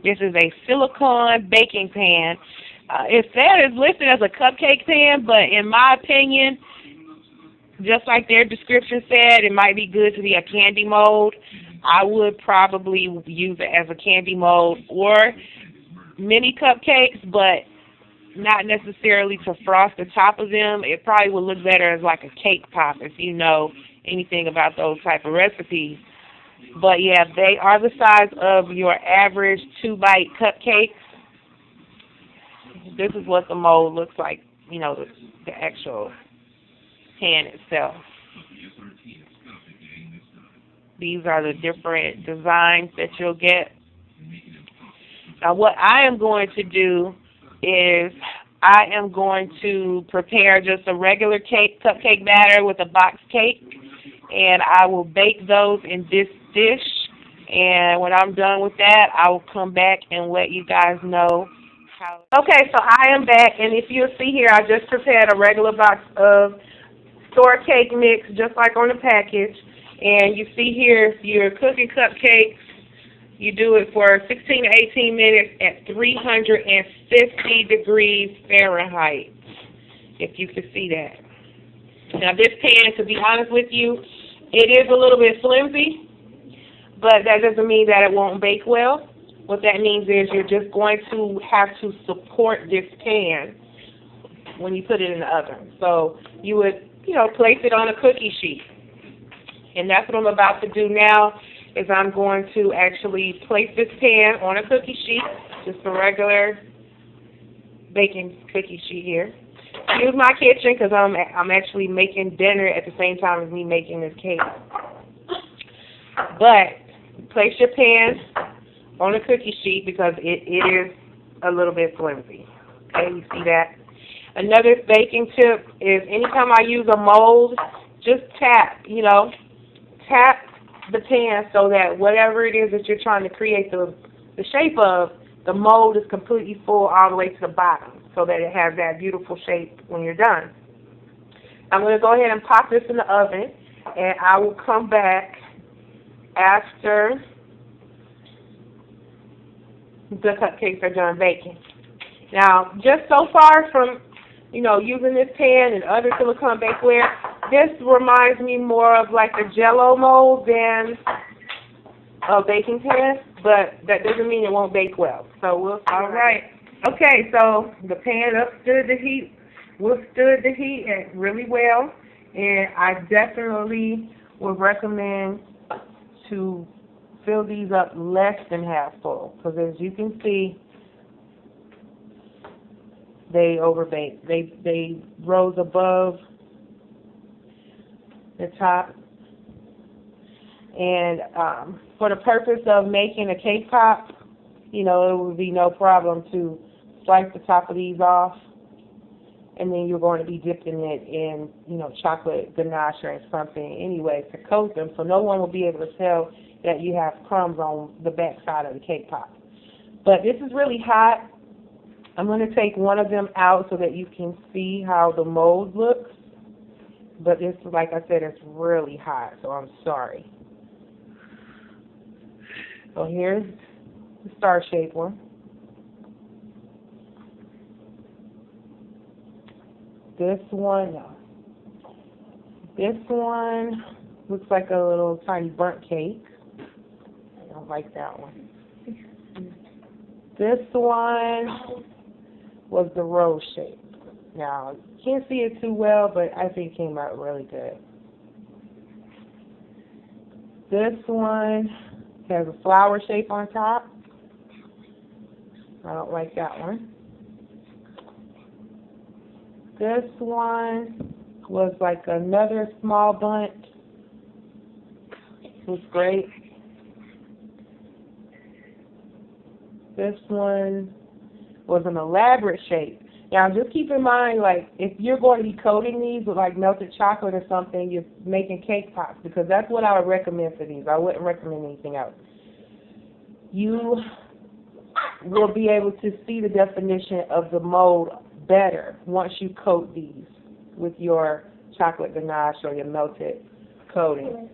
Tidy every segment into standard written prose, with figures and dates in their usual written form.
This is a silicone baking pan. It said it's listed as a cupcake pan, but in my opinion, just like their description said, it might be good to be a candy mold. I would probably use it as a candy mold or mini cupcakes, but not necessarily to frost the top of them. It probably would look better as like a cake pop if you know anything about those type of recipes. But yeah, they are the size of your average 2-bite cupcakes. This is what the mold looks like, you know, the actual pan itself. These are the different designs that you'll get. Now what I am going to do is I am going to prepare just a regular cupcake batter with a box cake, and I will bake those in this dish. And when I'm done with that, I will come back and let you guys know how. Okay, so I am back, and if you'll see here, I just prepared a regular box of store cake mix, just like on the package. And you see here, if you're cooking cupcakes, you do it for 16 to 18 minutes at 350 degrees Fahrenheit, if you can see that. Now this pan, to be honest with you, it is a little bit flimsy, but that doesn't mean that it won't bake well. What that means is you're just going to have to support this pan when you put it in the oven. So you would, place it on a cookie sheet. And that's what I'm about to do now. Is I'm going to actually place this pan on a cookie sheet, just a regular baking cookie sheet here. Use my kitchen because I'm actually making dinner at the same time as me making this cake. But place your pan on a cookie sheet because it is a little bit flimsy. Okay, you see that? Another baking tip is anytime I use a mold, just tap the pan so that whatever it is that you're trying to create the shape of, the mold is completely full all the way to the bottom so that it has that beautiful shape when you're done. I'm going to go ahead and pop this in the oven, and I will come back after the cupcakes are done baking. Now, just so far from using this pan and other silicone bakeware, this reminds me more of like a Jell-O mold than a baking pan, but that doesn't mean it won't bake well. So we'll see. All right. Okay, so the pan withstood the heat really well, and I definitely would recommend to fill these up less than half full, because as you can see, they overbaked. They rose above the top. And for the purpose of making a cake pop, it would be no problem to slice the top of these off, and then you're going to be dipping it in, chocolate ganache or something anyway to coat them, so no one will be able to tell that you have crumbs on the back side of the cake pop. But this is really hot. I'm going to take one of them out so that you can see how the mold looks. But this, like I said, it's really hot, so I'm sorry. So here's the star-shaped one. This one looks like a little tiny burnt cake. I don't like that one. This one was the rose shape. Now, you can't see it too well, but I think it came out really good. This one has a flower shape on top. I don't like that one. This one was like another small bunch. It was great. This one was an elaborate shape. Now, just keep in mind, if you're going to be coating these with, melted chocolate or something, you're making cake pops, because that's what I would recommend for these. I wouldn't recommend anything else. You will be able to see the definition of the mold better once you coat these with your chocolate ganache or your melted coating.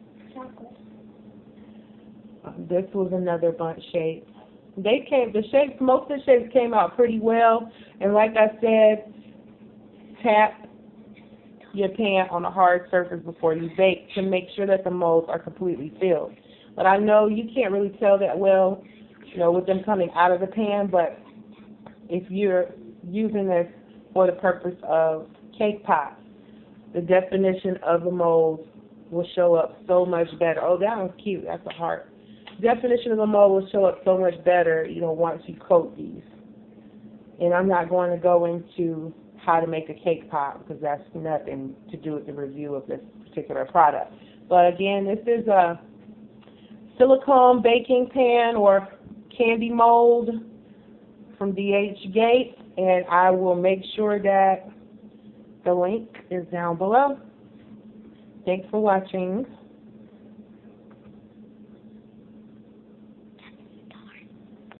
This was another bunch shape. most of the shapes came out pretty well. And like I said, tap your pan on a hard surface before you bake to make sure that the molds are completely filled. But I know you can't really tell that well, with them coming out of the pan, but if you're using this for the purpose of cake pops, the definition of the mold will show up so much better. Oh, that one's cute. That's a heart. Definition of the mold will show up so much better, once you coat these. And I'm not going to go into how to make a cake pop because that's nothing to do with the review of this particular product. But again, this is a silicone baking pan or candy mold from DHgate, and I will make sure that the link is down below. Thanks for watching.